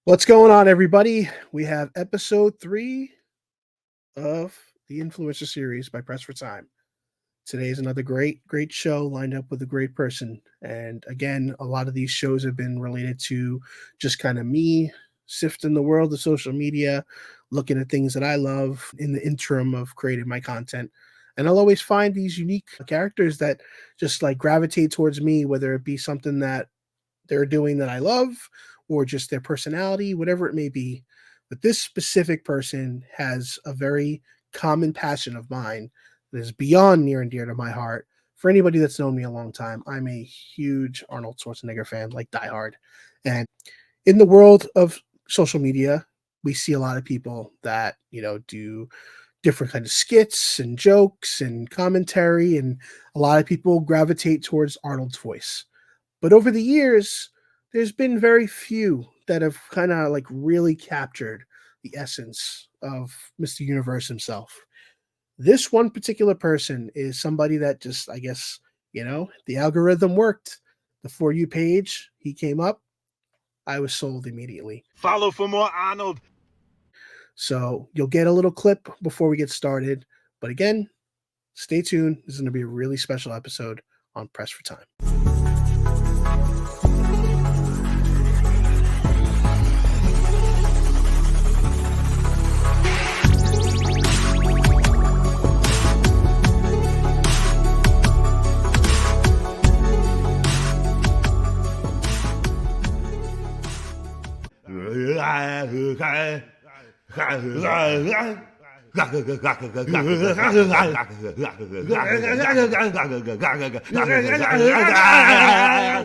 What's going on, everybody? We have episode 3 of the Influencer series by Press for Time. Today is another great show lined up with a great person. And again, a lot of these shows have been related to just kind of me sifting the world of social media, looking at things that I love in the interim of creating my content. And I'll always find these unique characters that just like gravitate towards me, whether it be something that they're doing that I love or just their personality, whatever it may be. But this specific person has a very common passion of mine that is beyond near and dear to my heart. For anybody that's known me a long time, I'm a huge Arnold Schwarzenegger fan, like diehard. And in the world of social media, we see a lot of people that, do different kind of skits and jokes and commentary, and a lot of people gravitate towards Arnold's voice. But over the years, there's been very few that have kind of like really captured the essence of Mr. Universe himself. This one particular person is somebody that just, I guess, the algorithm worked. The For You page, he came up. I was sold immediately. Follow for more Arnold. So you'll get a little clip before we get started. But again, stay tuned. This is going to be a really special episode on Press for Time.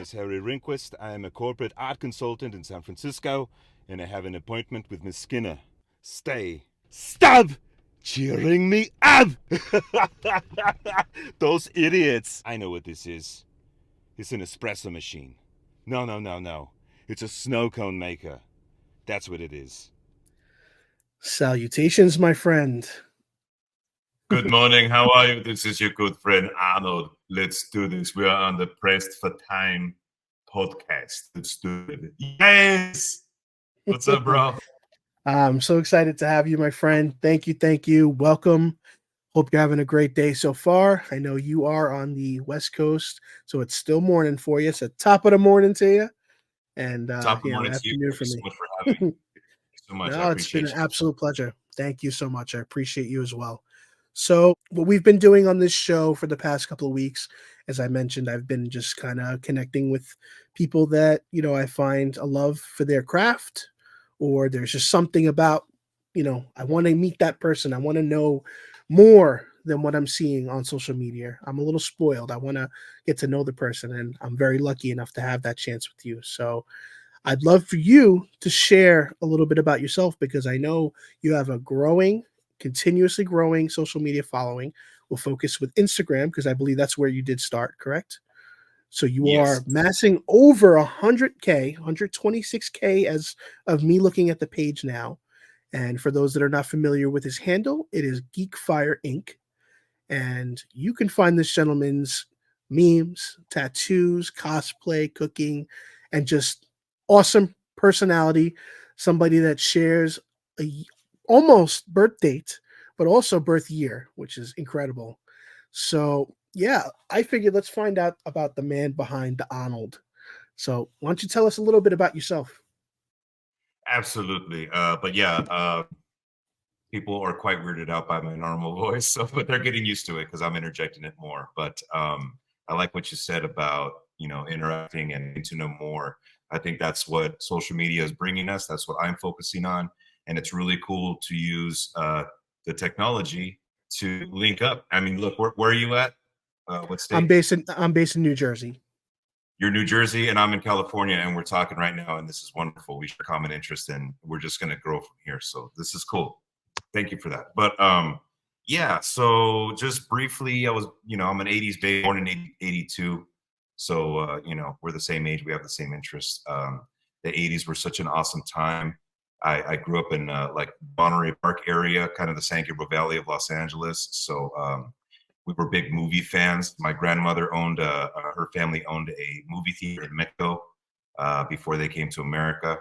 Is Harry Rehnquist. I am a corporate art consultant in San Francisco, and I have an appointment with Miss Skinner. Stop cheering me up! Those idiots! I know what this is. It's an espresso machine. No. It's a snow cone maker. That's what it is. Salutations, my friend. Good morning. How are you? This is your good friend Arnold. Let's do this. We are on the Pressed for Time podcast. Let's do it. Yes. What's up, bro? I'm so excited to have you, my friend. Thank you. Welcome. Hope you're having a great day so far. I know you are on the West Coast, so it's still morning for you. It's the top of the morning to you. And top of the morning to you. Thank you so much for having me. So much. No, it's been an absolute pleasure. Thank you so much. I appreciate you as well. So what we've been doing on this show for the past couple of weeks, as I mentioned, I've been just kind of connecting with people that, I find a love for their craft, or there's just something about, I want to meet that person. I want to know more than what I'm seeing on social media. I'm a little spoiled. I want to get to know the person, and I'm very lucky enough to have that chance with you. So I'd love for you to share a little bit about yourself, because I know you have a continuously growing social media following. We'll focus with Instagram, because I believe that's where you did start, correct? So you are massing over 100K, 126K as of me looking at the page now. And for those that are not familiar with his handle, it is GeekFireInk. And you can find this gentleman's memes, tattoos, cosplay, cooking, and just awesome personality, somebody that shares a almost birth date, but also birth year, which is incredible. So yeah, I figured let's find out about the man behind the Arnold. So why don't you tell us a little bit about yourself? Absolutely. But yeah, people are quite weirded out by my normal voice, but they're getting used to it because I'm interjecting it more. But I like what you said about, interacting and getting to know more. I think that's what social media is bringing us. That's what I'm focusing on. And it's really cool to use the technology to link up. I mean, look, where are you at? What state? I'm based in New Jersey. You're New Jersey, and I'm in California, and we're talking right now, and this is wonderful. We share common interest, and we're just going to grow from here. So this is cool. Thank you for that. But yeah, so just briefly, I was, I'm an 80s baby, born in 82. So, we're the same age. We have the same interests. The 80s were such an awesome time. I grew up in like Monterey Park area, kind of the San Gabriel Valley of Los Angeles. So we were big movie fans. My grandmother owned, her family owned a movie theater in Mexico before they came to America.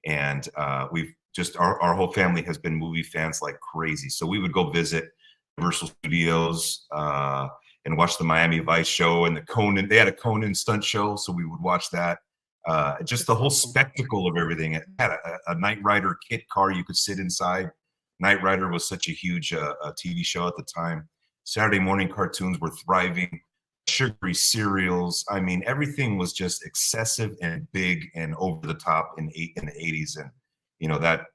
And we've just our whole family has been movie fans like crazy. So we would go visit Universal Studios and watch the Miami Vice show and the Conan. They had a Conan stunt show, so we would watch that. Just the whole spectacle of everything. It had a Knight Rider kit car you could sit inside. Knight Rider was such a huge TV show at the time. Saturday morning cartoons were thriving. Sugary cereals. I mean, everything was just excessive and big and over the top in the 80s. And that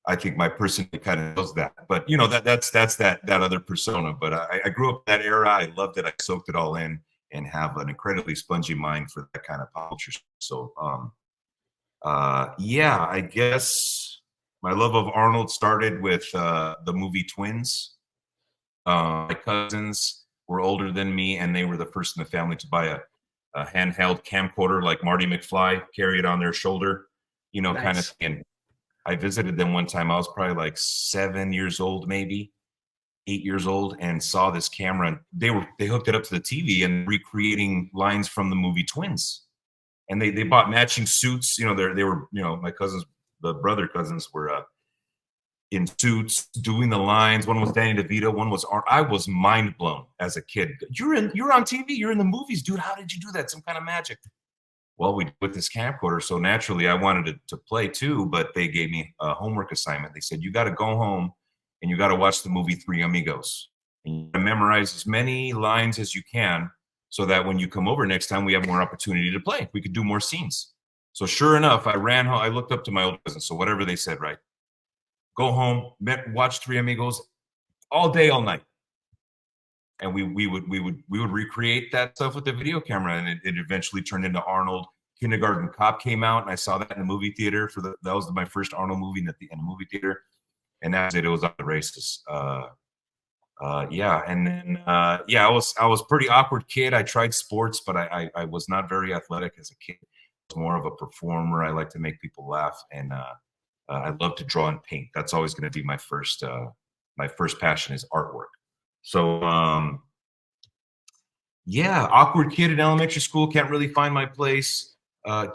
I think my person kind of knows that. But that's that other persona. But I grew up in that era. I loved it. I soaked it all in and have an incredibly spongy mind for that kind of culture. So yeah, I guess my love of Arnold started with the movie Twins. My cousins were older than me, and they were the first in the family to buy a handheld camcorder like Marty McFly, carry it on their shoulder, Nice. kind of thing. And I visited them one time. I was probably like 7 years old, maybe 8 years old, and saw this camera. And they hooked it up to the TV and recreating lines from the movie Twins. And they bought matching suits. They were my cousins, the brother cousins were in suits doing the lines. One was Danny DeVito, one was I was mind blown as a kid. You're on TV, you're in the movies, dude. How did you do that? Some kind of magic. Well, we with this camcorder, so naturally I wanted to play too, but they gave me a homework assignment. They said, you got to go home and you got to watch the movie Three Amigos. And you got to memorize as many lines as you can so that when you come over next time, we have more opportunity to play. We could do more scenes. So sure enough, I ran home. I looked up to my old cousins. So whatever they said, right? Go home, watch Three Amigos all day, all night. And we would recreate that stuff with the video camera, and it eventually turned into Arnold. Kindergarten Cop came out, and I saw that in the movie theater. That was my first Arnold movie in the movie theater, and that's it. It was on the races. Yeah, and then yeah, I was pretty awkward kid. I tried sports, but I was not very athletic as a kid. I was more of a performer. I like to make people laugh, and I love to draw and paint. That's always going to be my first passion is artwork. So yeah, awkward kid in elementary school, can't really find my place.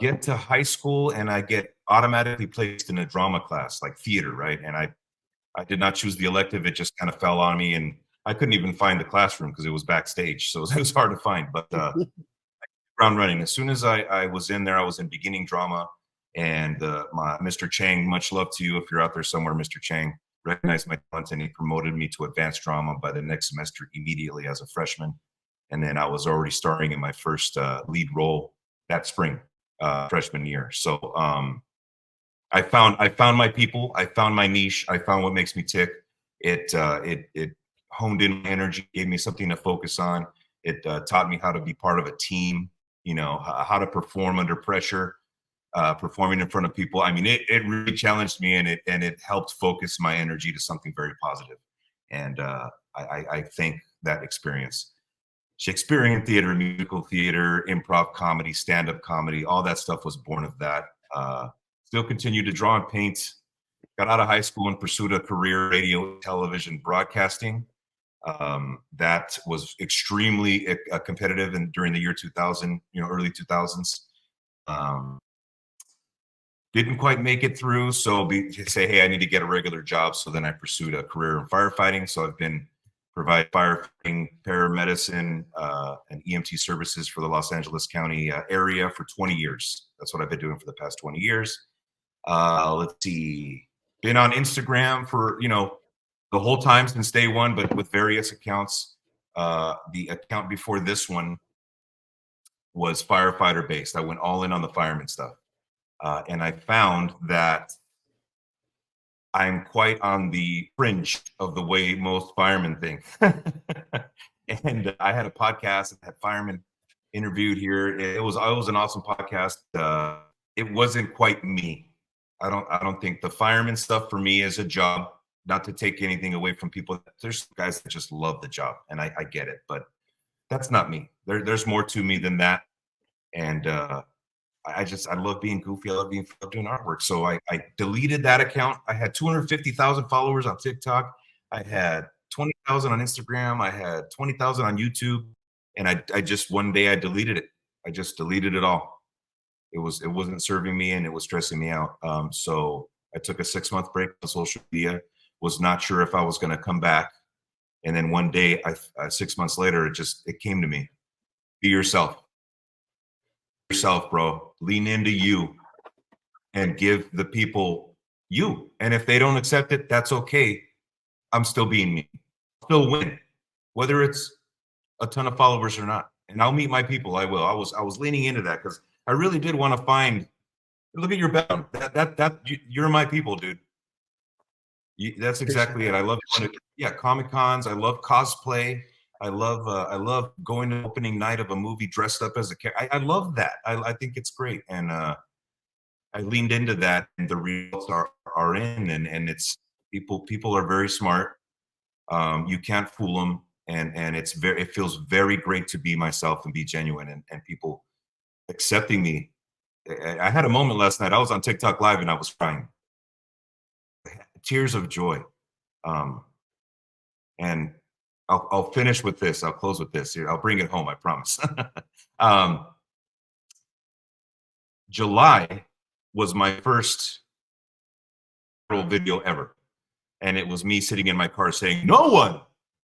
Get to high school and I get automatically placed in a drama class, like theater, right? And I did not choose the elective. It just kind of fell on me, and I couldn't even find the classroom because it was backstage. So it was hard to find, but ground running. As soon as I was in there, I was in beginning drama. And my Mr. Chang, much love to you if you're out there somewhere, Mr. Chang, recognized my talent and he promoted me to advanced drama by the next semester immediately as a freshman. And then I was already starring in my first lead role that spring, freshman year. So I found my people, I found my niche, I found what makes me tick. It honed in my energy, gave me something to focus on. It taught me how to be part of a team, how to perform under pressure. Performing in front of people. I mean, it really challenged me, and it helped focus my energy to something very positive. And I think that experience, Shakespearean theater, musical theater, improv comedy, stand-up comedy, all that stuff was born of that. Still continue to draw and paint. Got out of high school and pursued a career in radio, television, broadcasting. That was extremely competitive and during the year 2000, early 2000s. Didn't quite make it through, so say, hey, I need to get a regular job. So then I pursued a career in firefighting. So I've been providing firefighting, paramedicine, and EMT services for the Los Angeles County area for 20 years. That's what I've been doing for the past 20 years. Let's see, been on Instagram for the whole time since day one, but with various accounts. The account before this one was firefighter based. I went all in on the fireman stuff. And I found that I'm quite on the fringe of the way most firemen think. And I had a podcast that had firemen interviewed here. It was an awesome podcast. It wasn't quite me. I don't think the fireman stuff for me is a job, not to take anything away from people. There's guys that just love the job, and I get it, but that's not me. There's more to me than that. And I love being goofy. I love doing artwork. So I deleted that account. I had 250,000 followers on TikTok. I had 20,000 on Instagram. I had 20,000 on YouTube. And I just one day I deleted it. I just deleted it all. It wasn't serving me, and it was stressing me out. So I took a 6-month break on social media. Was not sure if I was going to come back, and then one day, 6 months later, it came to me: be yourself, bro. Lean into you, and give the people you. And if they don't accept it, that's okay. I'm still being me. Still win, whether it's a ton of followers or not. And I'll meet my people. I will. I was leaning into that because I really did want to find. Look at your background. You're my people, dude. That's exactly it. I love going to Comic Cons. I love cosplay. I love going to opening night of a movie dressed up as a character. I love that. I think it's great, and I leaned into that, and the results are in, and it's people are very smart. You can't fool them, and it feels very great to be myself and be genuine, and people accepting me. I had a moment last night. I was on TikTok live and I was crying, tears of joy. And I'll finish with this. I'll close with this. Here, I'll bring it home. I promise. July was my first viral video ever, and it was me sitting in my car saying, "No one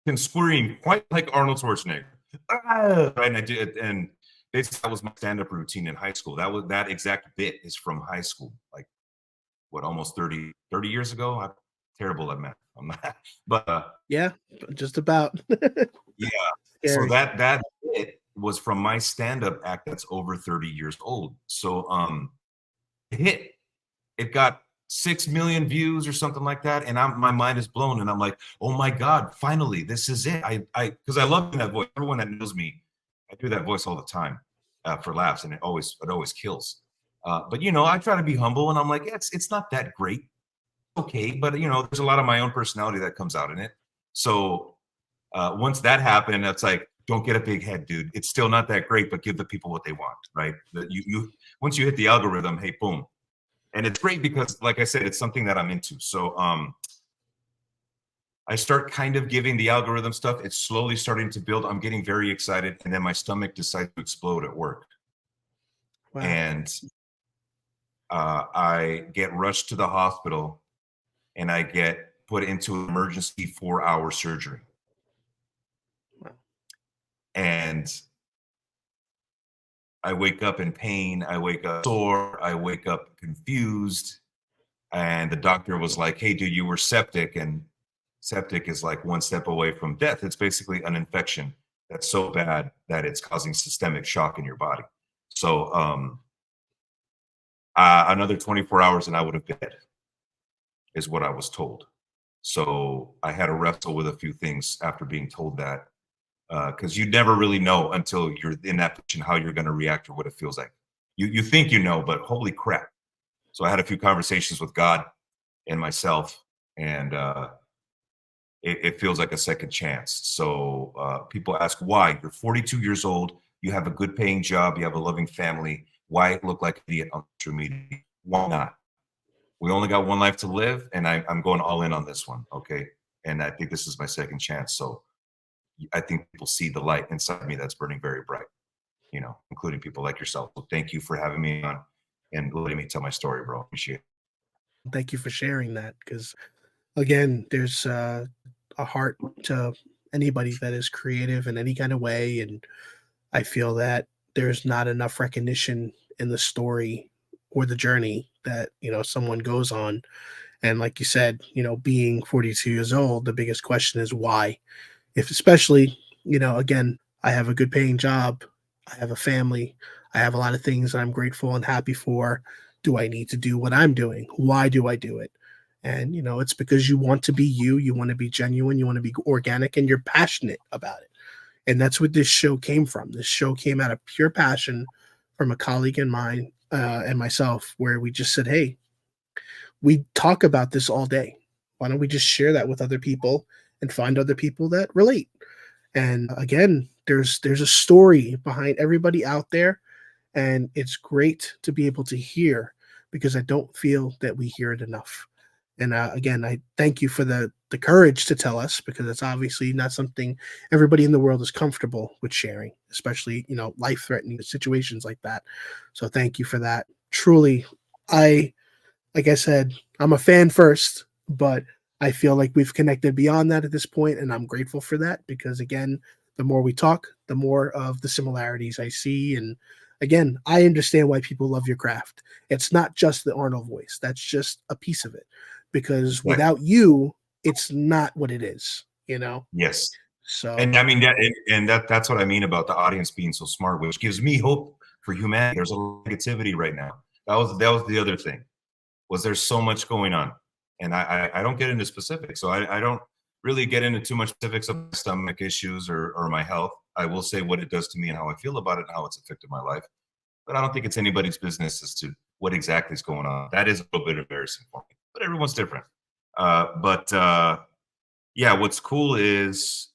can scream quite like Arnold Schwarzenegger." Right, and I did, and basically that was my stand-up routine in high school. That exact bit is from high school, like what, almost 30 years ago. I'm terrible at math. I'm not, but yeah, just about. yeah. Scary. So that bit was from my stand-up act that's over 30 years old. So it got 6 million views or something like that, and my mind is blown, and I'm like, oh my god, finally, this is it. Because I love that voice. Everyone that knows me, I do that voice all the time for laughs, and it always kills. But I try to be humble, and I'm like, it's not that great, okay, but there's a lot of my own personality that comes out in it. So once that happened, it's like, don't get a big head, dude. It's still not that great, but give the people what they want, right? You once you hit the algorithm, hey, boom. And it's great because, like I said, it's something that I'm into. So I start kind of giving the algorithm stuff. It's slowly starting to build. I'm getting very excited. And then my stomach decides to explode at work. Wow. And I get rushed to the hospital, and I get put into emergency 4-hour surgery. Wow. And I wake up in pain. I wake up sore. I wake up confused. And the doctor was like, hey, dude, you were septic. And septic is like one step away from death. It's basically an infection that's so bad that it's causing systemic shock in your body. So another 24 hours and I would have been dead, is what I was told. So I had to wrestle with a few things after being told that, because you never really know until you're in that position how you're going to react or what it feels like. You think you know, but holy crap. So I had a few conversations with God and myself, and it feels like a second chance. So people ask why. You're 42 years old. You have a good paying job. You have a loving family. Why look like an idiot on social media? Why not? We only got one life to live, and I'm going all in on this one, okay? And I think this is my second chance. So I think people see the light inside me that's burning very bright, including people like yourself. So thank you for having me on and letting me tell my story, bro. Appreciate it. Thank you for sharing that, because again, there's a heart to anybody that is creative in any kind of way, and I feel that there's not enough recognition in the story or the journey that someone goes on. And like you said, being 42 years old, the biggest question is why. If especially, again, I have a good paying job, I have a family, I have a lot of things that I'm grateful and happy for. Do I need to do what I'm doing? Why do I do it? And it's because you want to be you want to be genuine, you want to be organic, and you're passionate about it. And that's what this show came from. This show came out of pure passion from a colleague of mine and myself, where we just said, hey, we talk about this all day. Why don't we just share that with other people and find other people that relate? And again, there's a story behind everybody out there, and it's great to be able to hear, because I don't feel that we hear it enough. And again, I thank you for the courage to tell us, because it's obviously not something everybody in the world is comfortable with sharing, especially life threatening situations like that. So thank you for that. Truly, I like I said, I'm a fan first, but I feel like we've connected beyond that at this point, and I'm grateful for that, because again, the more we talk, the more of the similarities I see. And again, I understand why people love your craft. It's not just the Arnold voice. That's just a piece of it. Because Right. without you, it's not what it is. Yes. So And I mean that's what I mean about the audience being so smart, which gives me hope for humanity. There's a lot of negativity right now. That was the other thing. Was there's so much going on. And I don't get into specifics. So I don't really get into too much specifics of stomach issues or my health. I will say what it does to me and how I feel about it and how it's affected my life. But I don't think it's anybody's business as to what exactly is going on. That is a little bit embarrassing for me, but everyone's different. But yeah, what's cool is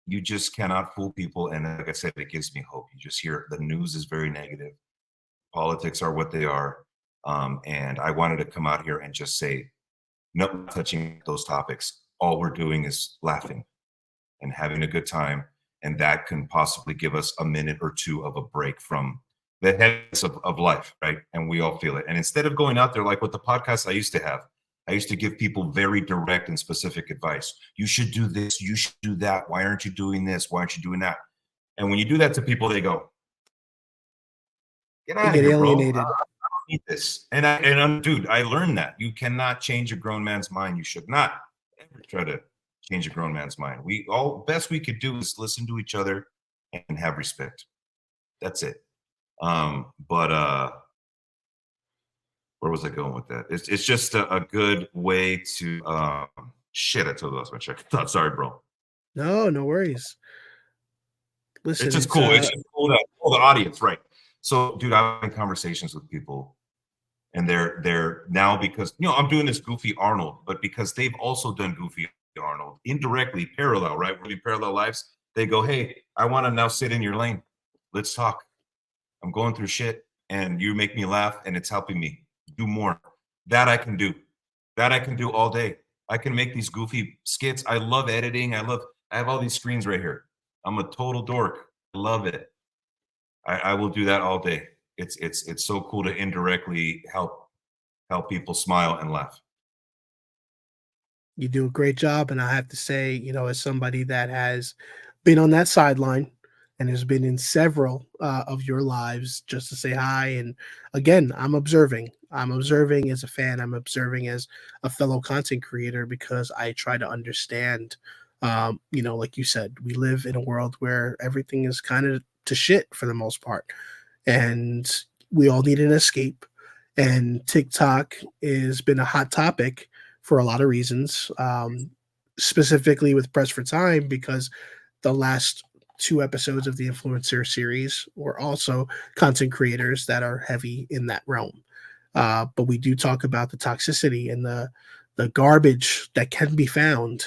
you just cannot fool people. And like I said, it gives me hope. You just hear the news is very negative. Politics are what they are. And I wanted to come out here and just say, no, not touching those topics. All we're doing is laughing and having a good time. And that can possibly give us a minute or two of a break from the heaviness of life, right? And we all feel it. And instead of going out there, like with the podcast I used to have, I used to give people very direct and specific advice. You should do this. You should do that. Why aren't you doing this? Why aren't you doing that? And when you do that to people, they go, get they out of get here, bro. I alienated. don't need this. Dude, I learned that. You cannot change a grown man's mind. You should not ever try to change a grown man's mind. Best we could do is listen to each other and have respect. That's it. But where was I going with that? It's just a good way to shit. I told you that's my check. Sorry, bro. No worries. Listen, It's just cool. It's just cool that the audience, right? So, dude, I've been conversations with people, and they're now, because I'm doing this Goofy Arnold, but because they've also done Goofy Arnold indirectly, parallel, right? Really parallel lives. They go, hey, I want to now sit in your lane. Let's talk. I'm going through shit, and you make me laugh, and it's helping me do more. That I can do. That I can do all day. I can make these goofy skits. I love editing. I have all these screens right here. I'm a total dork. I love it. I will do that all day. It's so cool to indirectly help people smile and laugh. You do a great job, and I have to say, as somebody that has been on that sideline and has been in several of your lives, just to say hi. And again, I'm observing. I'm observing as a fan. I'm observing as a fellow content creator, because I try to understand. Like you said, we live in a world where everything is kind of to shit for the most part, and we all need an escape. And TikTok has been a hot topic for a lot of reasons, specifically with Press for Time, because the last two episodes of the influencer series were also content creators that are heavy in that realm. But we do talk about the toxicity and the garbage that can be found,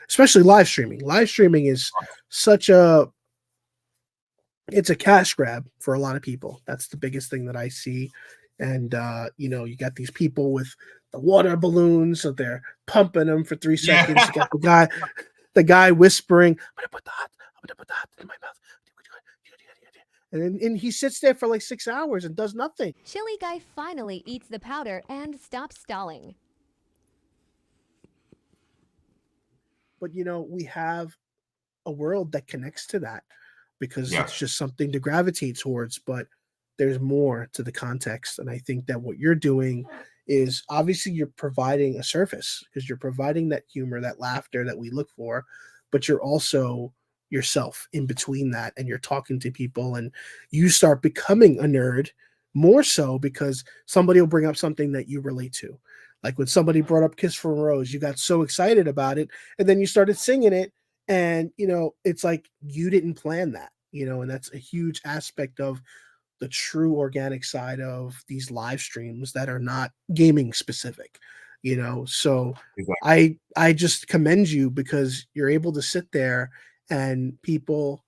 especially live streaming. Live streaming is such it's a cash grab for a lot of people. That's the biggest thing that I see. And you got these people with the water balloons, so they're pumping them for 3 seconds. Yeah. You got the guy whispering, I'm gonna put the hot in my mouth. And he sits there for like 6 hours and does nothing. Chili Guy finally eats the powder and stops stalling. But we have a world that connects to that, because Yeah. it's just something to gravitate towards. But there's more to the context. And I think that what you're doing is, obviously you're providing a surface, because you're providing that humor, that laughter that we look for, but you're also yourself in between that, and you're talking to people, and you start becoming a nerd more so because somebody will bring up something that you relate to. Like when somebody brought up Kiss from a Rose, you got so excited about it, and then you started singing it, and it's like you didn't plan that, and that's a huge aspect of the true organic side of these live streams that are not gaming specific. So Exactly. I just commend you, because you're able to sit there and people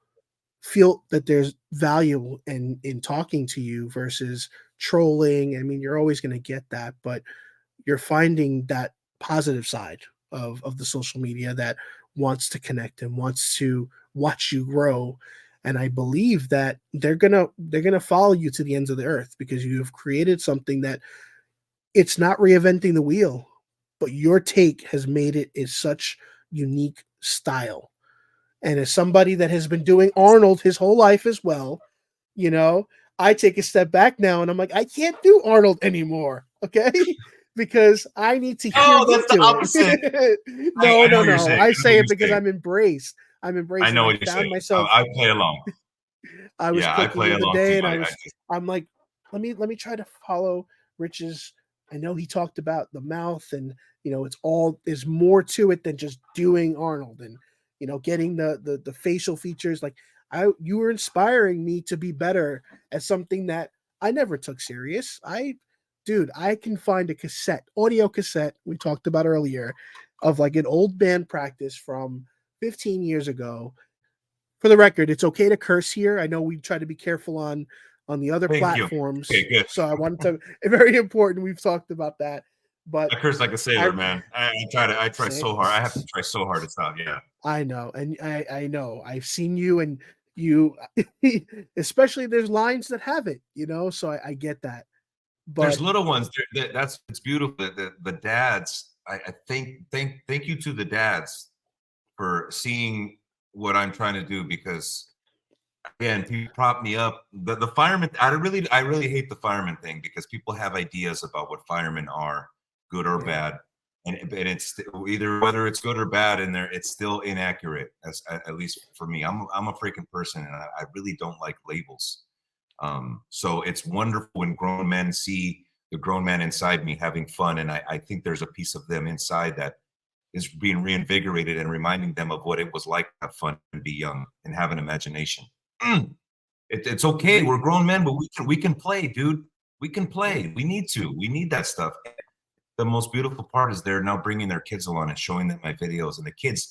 feel that there's value in talking to you versus trolling. I mean, you're always going to get that, but you're finding that positive side of the social media that wants to connect and wants to watch you grow. And I believe that they're gonna follow you to the ends of the earth because you have created something that it's not reinventing the wheel, but your take has made it is such unique style. And as somebody that has been doing Arnold his whole life as well, you know, I take a step back now and I'm like, I can't do Arnold anymore. Okay. Because I need to hear Oh, you that's the do opposite. it. I No, know no, what you're no. saying. I I know what say you're it because saying. I'm embraced. I'm I embraced. And know I what you're found saying. myself, I play along. I was Yeah, I cooking play the other along day too. and I just I'm like, let me try to follow Rich's. I know he talked about the mouth and it's all there's more to it than just doing Arnold and getting the facial features. Like you were inspiring me to be better at something that I never took serious. I can find a audio cassette we talked about earlier of like an old band practice from 15 years ago. For the record, it's okay to curse here. I know we try to be careful on the other thank you. platforms. Okay, good. So I wanted to very important. We've talked about that. But I curse like a sailor, I man. I try say so hard. I have to try so hard to stop. Yeah. I know, and I know. I've seen you and you especially there's lines that have it. So I get that. There's But little ones. That's it's beautiful. The dads. I thank you to the dads for seeing what I'm trying to do because again, people prop me up. The firemen. I really hate the fireman thing because people have ideas about what firemen are, good or yeah, bad, and it's either whether it's good or bad, and it's still inaccurate. At least for me, I'm a freaking person, and I really don't like labels. So it's wonderful when grown men see the grown man inside me having fun, and I think there's a piece of them inside that is being reinvigorated and reminding them of what it was like to have fun and be young and have an imagination. Mm. It's okay. agreed. We're grown men, but we can play, dude. We can Yeah, play. We need to. We need that stuff. The most beautiful part is they're now bringing their kids along and showing them my videos, and the kids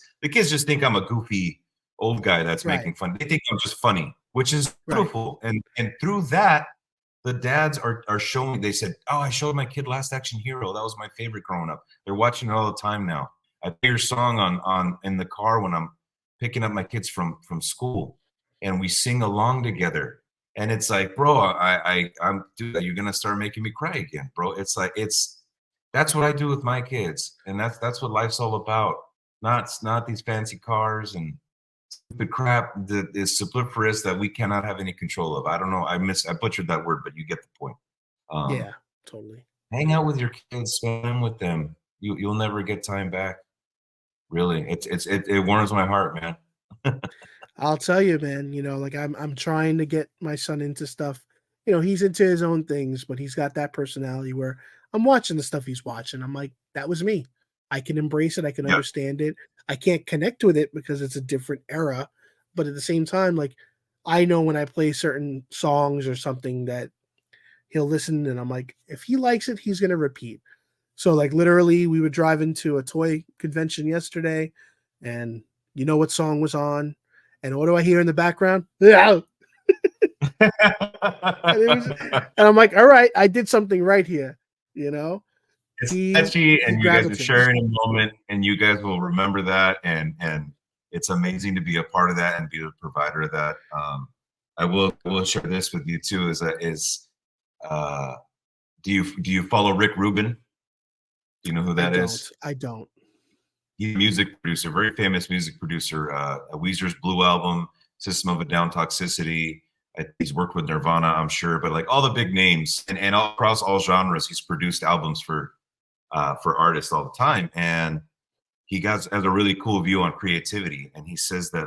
just think I'm a goofy old guy that's right, making fun. They think I'm just funny, which is right. beautiful. And through that, the dads are showing. They said, "Oh, I showed my kid Last Action Hero. That was my favorite growing up." They're watching it all the time now. I play your song on in the car when I'm picking up my kids from school, and we sing along together. And it's like, bro, I'm dude, you're gonna start making me cry again, bro. It's like that's what I do with my kids, and that's what life's all about. Not these fancy cars and the crap that is superfluous that we cannot have any control of. I don't know. I butchered that word, but you get the point. Um, Yeah, totally. hang out with your kids, spend time with them. You'll never get time back. Really, it warms my heart, man. I'll tell you, man, like I'm trying to get my son into stuff. He's into his own things, but he's got that personality where I'm watching the stuff he's watching. I'm like, that was me. I can embrace it. I can Yeah, understand it. I can't connect with it because it's a different era. But at the same time, like I know when I play certain songs or something that he'll listen and I'm like, if he likes it, he's gonna repeat. So like literally we were driving to a toy convention yesterday and you know what song was on? And what do I hear in the background? Yeah. And I'm like, all right, I did something right here. You know, it's he catchy, he and you guys are gravitates. sharing a moment, and you guys will remember that, and it's amazing to be a part of that and be the provider of that. I will share this with you too. Uh, do you follow Rick Rubin? Do you know who I that don't. is? I don't. He's a music producer, very famous music producer. Weezer's Blue Album, System of a Down, Toxicity. He's worked with Nirvana, I'm sure, but like all the big names and all, across all genres, he's produced albums for artists all the time. And he has a really cool view on creativity. And he says that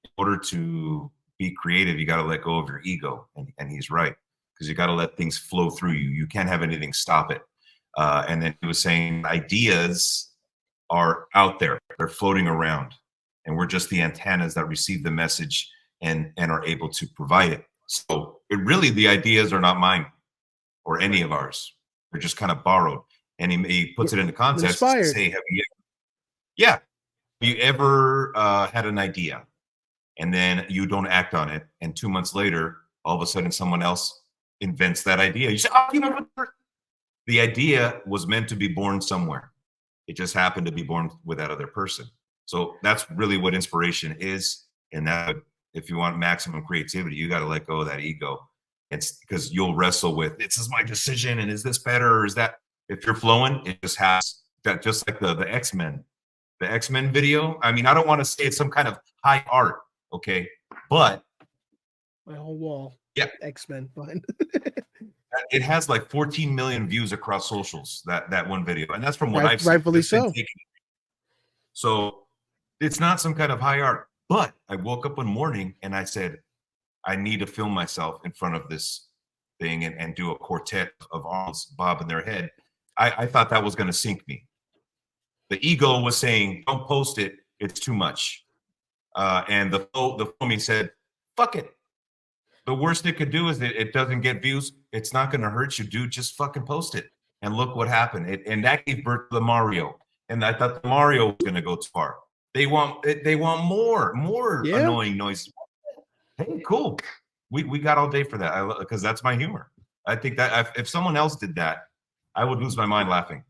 in order to be creative, you got to let go of your ego. And he's right, because you got to let things flow through you. You can't have anything stop it. And then he was saying ideas are out there, they're floating around. And we're just the antennas that receive the message and are able to provide it. So the ideas are not mine or any Right. of ours. They're just kind of borrowed. And he puts it into I'm context to inspired. say, yeah, have you ever had an idea and then you don't act on it, and 2 months later, all of a sudden someone else invents that idea? You say, oh, the idea was meant to be born somewhere. It just happened to be born with that other person. So that's really what inspiration is. And that, if you want maximum creativity, you got to let go of that ego. It's because you'll wrestle with, this is my decision, and is this better, or is that? If you're flowing, it just has that. Just like the X-Men, the X-Men video. I mean, I don't want to say it's some kind of high art, okay, but My whole wall. Yeah. X-Men behind. it has like 14 million views across socials. That one video, and that's from what I've seen. Rightfully It's been so. taken. So it's not some kind of high art. But I woke up one morning and I said, I need to film myself in front of this thing and do a quartet of arms bobbing their head. I thought that was going to sink me. The ego was saying, don't post it. It's too much. And the filming said, fuck it. The worst it could do is that it doesn't get views. It's not going to hurt you, dude. Just fucking post it. And look what happened. And that gave birth to the Mario. And I thought the Mario was going to go too far. They want more Yeah. annoying noise. Hey, cool. We got all day for that, because that's my humor. I think that if someone else did that, I would lose my mind laughing.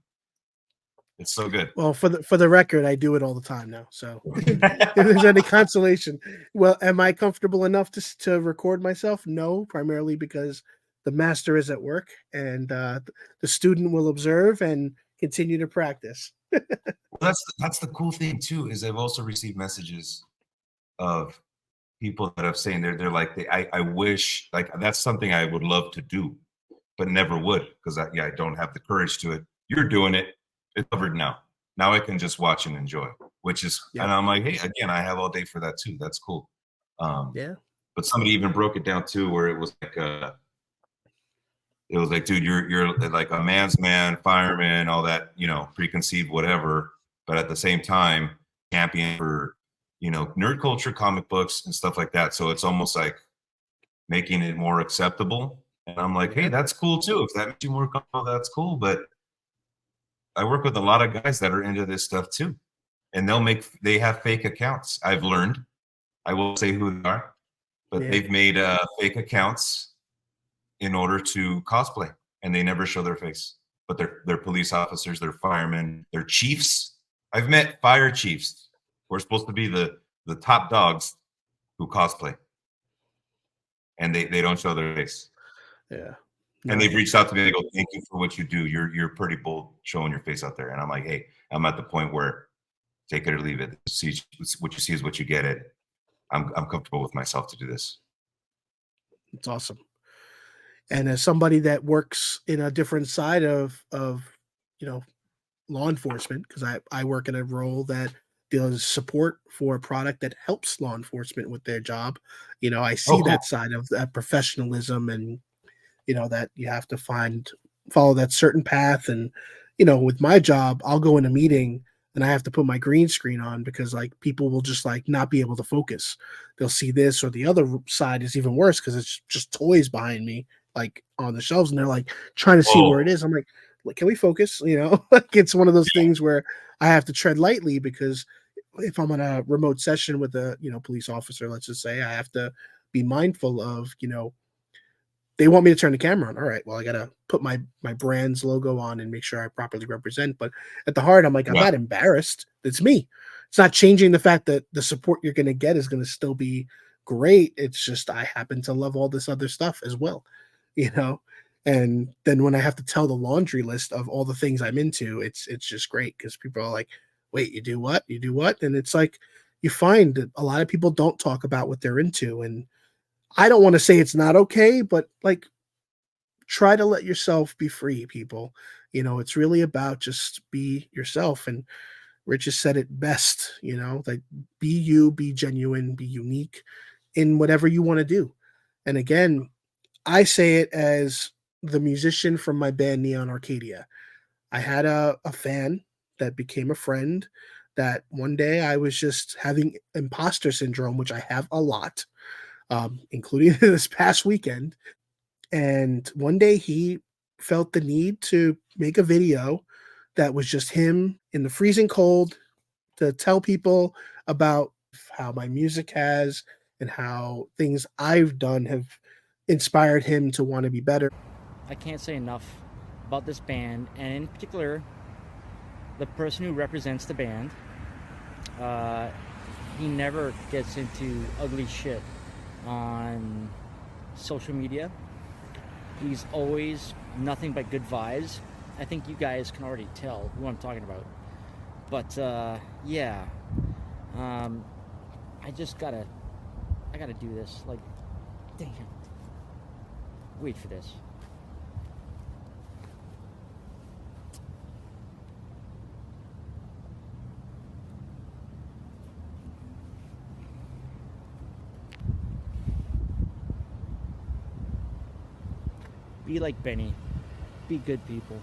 It's so good. Well, for the record, I do it all the time now. So if there's any consolation, well, am I comfortable enough to record myself? No, primarily because the master is at work, and the student will observe and continue to practice. Well, that's the cool thing too, is I've also received messages of people that have saying they're like, I wish, like, that's something I would love to do, but never would, because I don't have the courage to it. You're doing it. It's covered now. Now I can just watch and enjoy, which is, and I'm like, hey, again, I have all day for that too. That's cool. Yeah. But somebody even broke it down too, where it was like, dude, you're like a man's man, fireman, all that, preconceived whatever, but at the same time, champion for, nerd culture, comic books, and stuff like that. So it's almost like making it more acceptable. And I'm like, hey, that's cool too. If that makes you more comfortable, that's cool. But I work with a lot of guys that are into this stuff too, and they have fake accounts. I've learned. I will say who they are, but they've made fake accounts in order to cosplay, and they never show their face. But they're police officers, they're firemen, they're chiefs. I've met fire chiefs who are supposed to be the top dogs who cosplay, and they don't show their face. Yeah. And they've reached out to me. They go, "Thank you for what you do. You're pretty bold showing your face out there." And I'm like, "Hey, I'm at the point where take it or leave it. See, what you see is what you get. It. I'm comfortable with myself to do this." It's awesome. And as somebody that works in a different side of law enforcement, because I work in a role that does support for a product that helps law enforcement with their job, I see that side of that professionalism, and that you have to follow that certain path. And with my job, I'll go in a meeting and I have to put my green screen on, because like people will just like not be able to focus. They'll see this, or the other side is even worse because it's just toys behind me, like on the shelves, and they're like trying to see where it is. I'm like, can we focus? Like it's one of those things where I have to tread lightly, because if I'm on a remote session with a police officer, let's just say, I have to be mindful of they want me to turn the camera on. All right, well, I gotta put my brand's logo on and make sure I properly represent. But at the heart, I'm like, I'm not embarrassed. It's me. It's not changing the fact that the support you're gonna get is gonna still be great. It's just I happen to love all this other stuff as well, And then when I have to tell the laundry list of all the things I'm into, it's just great, because people are like, "Wait, you do what? You do what?" And it's like you find that a lot of people don't talk about what they're into, and I don't want to say it's not okay, but like try to let yourself be free, people. It's really about just be yourself. And Rich has said it best, like be you, be genuine, be unique in whatever you want to do. And again, I say it as the musician from my band Neon Arcadia. I had a fan that became a friend, that one day I was just having imposter syndrome, which I have a lot, including this past weekend. And one day he felt the need to make a video that was just him in the freezing cold, to tell people about how my music has and how things I've done have inspired him to want to be better. I can't say enough about this band, and in particular, the person who represents the band. He never gets into ugly shit on social media. He's always nothing but good vibes. I think you guys can already tell who I'm talking about. But yeah, I gotta do this. Like, damn. Wait for this. Be like Benny. Be good people.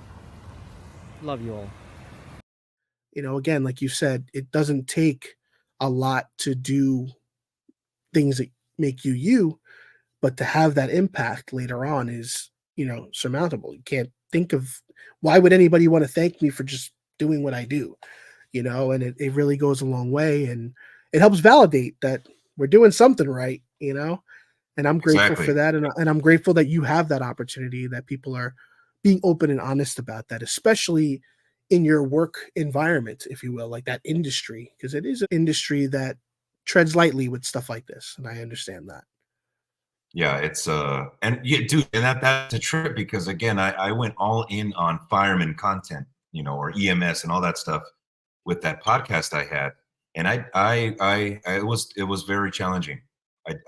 Love you all. Again, like you said, it doesn't take a lot to do things that make you you, but to have that impact later on is, surmountable. You can't think of why would anybody want to thank me for just doing what I do, and it really goes a long way, and it helps validate that we're doing something right, and I'm grateful for Exactly. that. And I'm grateful that you have that opportunity, that people are being open and honest about that, especially in your work environment, if you will, like that industry, because it is an industry that treads lightly with stuff like this. And I understand that. Yeah, it's and yeah, dude, and that's a trip because again, I went all in on fireman content, or EMS and all that stuff with that podcast I had, and it was very challenging.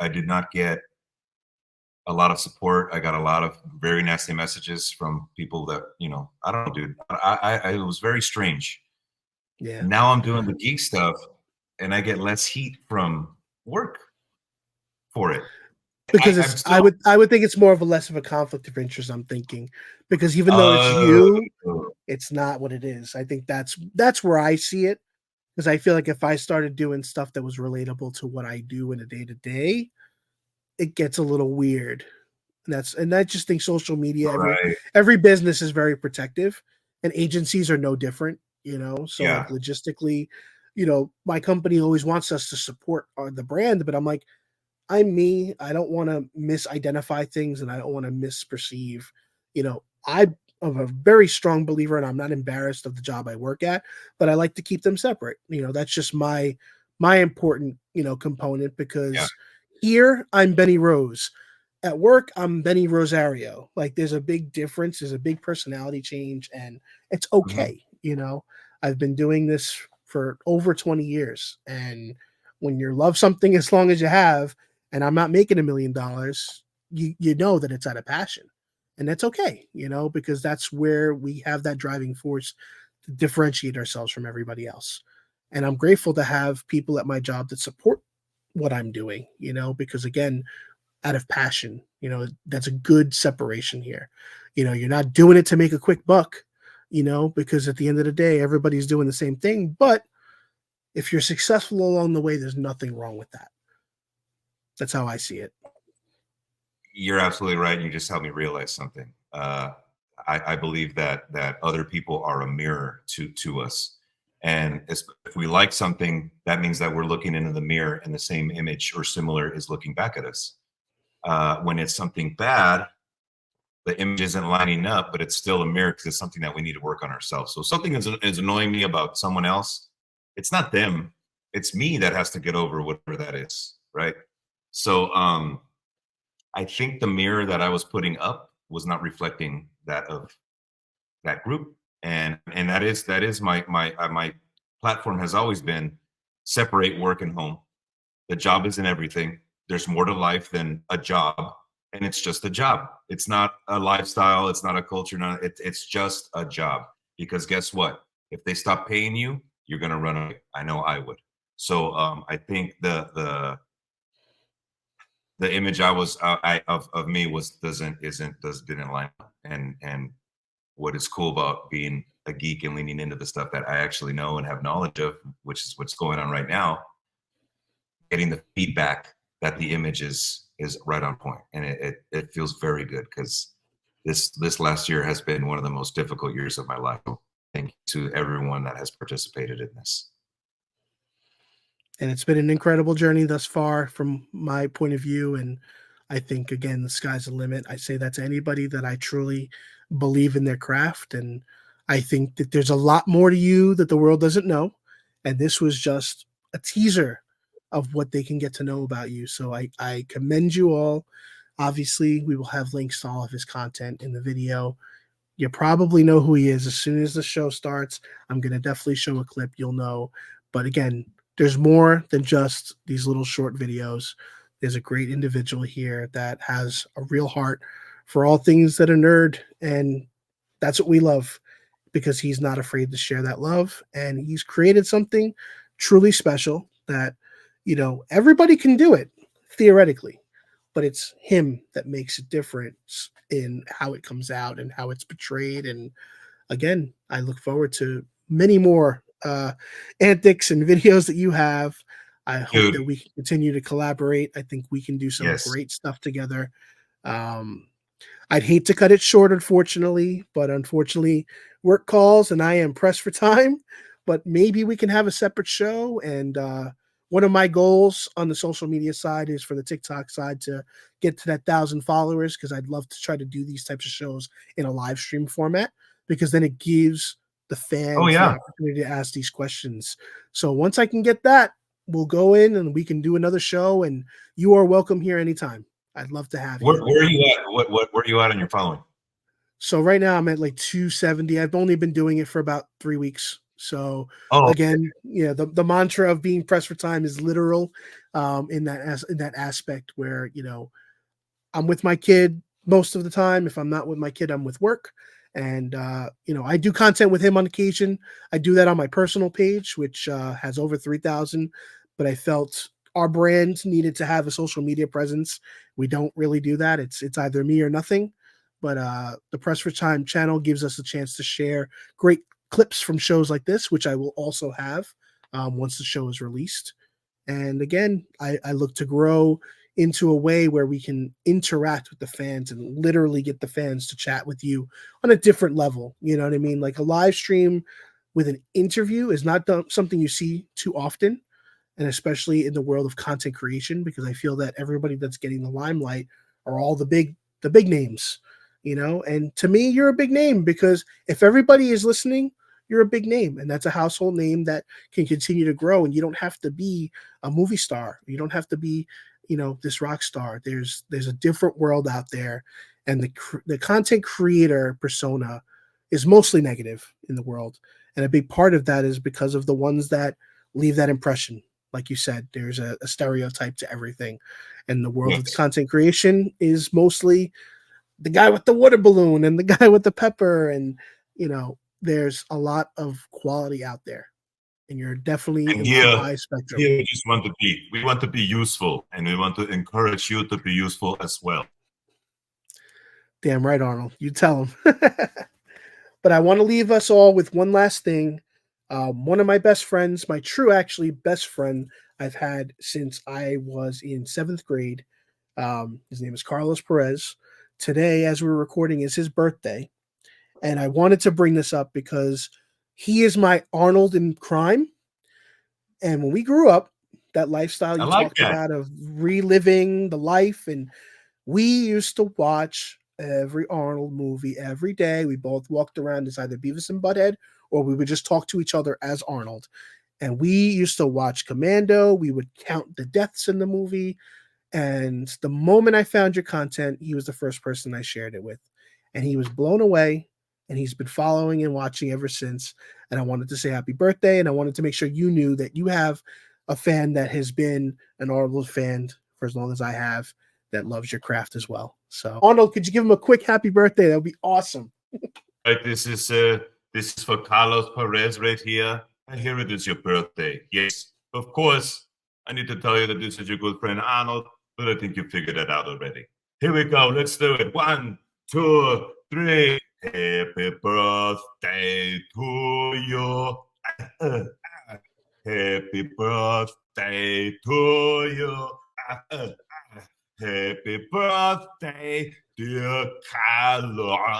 I did not get a lot of support. I got a lot of very nasty messages from people that I don't know, dude. It was very strange. Yeah. Now I'm doing the geek stuff, and I get less heat from work for it. Because I'm it's I still. would I would think it's more of a less of a conflict of interest, I'm thinking. Because even though it's you, it's not what it is. I think that's where I see it. Because I feel like if I started doing stuff that was relatable to what I do in a day to day, it gets a little weird. And I just think social media, Right. every business is very protective, and agencies are no different. So like Yeah. logistically, my company always wants us to support the brand, but I'm like, I'm me. I don't want to misidentify things, and I don't want to misperceive. I am a very strong believer, and I'm not embarrassed of the job I work at, but I like to keep them separate. That's just my important component, Yeah. because here I'm Benny Rose. At work, I'm Benny Rosario. Like, there's a big difference. There's a big personality change, and it's Mhm. okay. I've been doing this for over 20 years, and when you love something as long as you have, and I'm not making $1 million, you know that it's out of passion, and that's okay, because that's where we have that driving force to differentiate ourselves from everybody else. And I'm grateful to have people at my job that support what I'm doing, because again, out of passion, that's a good separation here. You're not doing it to make a quick buck, because at the end of the day, everybody's doing the same thing. But if you're successful along the way, there's nothing wrong with that. That's how I see it. You're absolutely right. You just helped me realize something. I believe that other people are a mirror to us, and if we like something, that means that we're looking into the mirror, and the same image or similar is looking back at us. When it's something bad, the image isn't lining up, but it's still a mirror because it's something that we need to work on ourselves. So if something is annoying me about someone else, it's not them, it's me that has to get over whatever that is, right? So I think the mirror that I was putting up was not reflecting that of that group, and that is my platform has always been separate work and home. The job isn't everything. There's more to life than a job, and it's just a job. It's not a lifestyle. It's not a culture. It's just a job. Because guess what? If they stop paying you, you're gonna run away. I know I would. So I think the image of me was didn't line up. And what is cool about being a geek and leaning into the stuff that I actually know and have knowledge of, which is what's going on right now, getting the feedback that the image is right on point, and it feels very good because this last year has been one of the most difficult years of my life. So thank you to everyone that has participated in this. And it's been an incredible journey thus far from my point of view. And I think, again, the sky's the limit. I say that to anybody that I truly believe in their craft. And I think that there's a lot more to you that the world doesn't know. And this was just a teaser of what they can get to know about you. So I commend you all. Obviously, we will have links to all of his content in the video. You probably know who he is as soon as the show starts. I'm going to definitely show a clip. You'll know. But again, there's more than just these little short videos. There's a great individual here that has a real heart for all things that are nerd. And that's what we love, because he's not afraid to share that love. And he's created something truly special that, everybody can do it theoretically, but it's him that makes it different in how it comes out and how it's portrayed. And again, I look forward to many more antics and videos that you have. I hope that we can continue to collaborate. I think we can do some great stuff together. I'd hate to cut it short, unfortunately, but unfortunately, work calls and I am pressed for time. But maybe we can have a separate show. And one of my goals on the social media side is for the TikTok side to get to that 1,000 followers, because I'd love to try to do these types of shows in a live stream format, because then it gives the fans the opportunity to ask these questions. So once I can get that, we'll go in and we can do another show, and you are welcome here anytime. I'd love to have you. Where are you at? Where are you at on your following? So right now I'm at like 270. I've only been doing it for about 3 weeks. So again, the mantra of being pressed for time is literal in that aspect where, I'm with my kid most of the time. If I'm not with my kid, I'm with work. And, I do content with him on occasion. I do that on my personal page, which has over 3,000, but I felt our brand needed to have a social media presence. We don't really do that. It's either me or nothing. But the Press for Time channel gives us a chance to share great clips from shows like this, which I will also have once the show is released. And again, I look to grow into a way where we can interact with the fans and literally get the fans to chat with you on a different level. You know what I mean? Like a live stream with an interview is not something you see too often, and especially in the world of content creation, because I feel that everybody that's getting the limelight are all the big names. And to me, you're a big name, because if everybody is listening, you're a big name, and that's a household name that can continue to grow. And you don't have to be a movie star. You don't have to be, this rock star. There's a different world out there, and the content creator persona is mostly negative in the world. And a big part of that is because of the ones that leave that impression. Like you said, there's a stereotype to everything. And the world of content creation is mostly the guy with the water balloon and the guy with the pepper, and there's a lot of quality out there, and you're definitely in the high spectrum. Here we want to be useful, and we want to encourage you to be useful as well. Damn right, Arnold. You tell him. But I want to leave us all with one last thing. One of my best friends, my true actually best friend I've had since I was in 7th grade. His name is Carlos Perez. Today, as we're recording, is his birthday. And I wanted to bring this up because he is my Arnold in crime. And when we grew up, that lifestyle you talked about of reliving the life, and we used to watch every Arnold movie every day. We both walked around as either Beavis and Butthead, or we would just talk to each other as Arnold. And we used to watch Commando. We would count the deaths in the movie. And the moment I found your content, he was the first person I shared it with. And he was blown away. And he's been following and watching ever since. And I wanted to say happy birthday. And I wanted to make sure you knew that you have a fan that has been an Arnold fan for as long as I have, that loves your craft as well. So, Arnold, could you give him a quick happy birthday? That would be awesome. Right, this is for Carlos Perez right here. And here it is, your birthday. Yes, of course. I need to tell you that this is your good friend Arnold, but I think you figured it out already. Here we go. Let's do it. 1, 2, 3. Happy birthday to you. Happy birthday to you. Happy birthday, dear Carlos.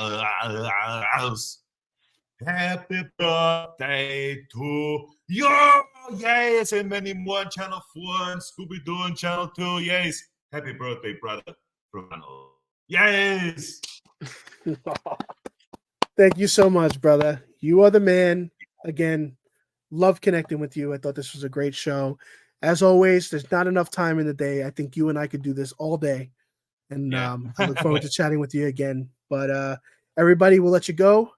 Happy birthday to you. Yes, and many more. Channel 4 and Scooby-Doo and Channel 2. Yes. Happy birthday, brother. from Arnold. Yes. Thank you so much, brother. You are the man. Again, love connecting with you. I thought this was a great show. As always, there's not enough time in the day. I think you and I could do this all day. And Yeah. I look forward to chatting with you again. But everybody, we'll let you go.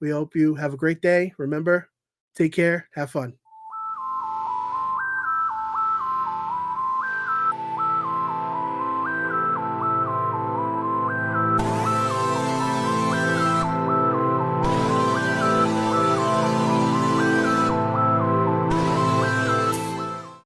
We hope you have a great day. Remember, take care, have fun.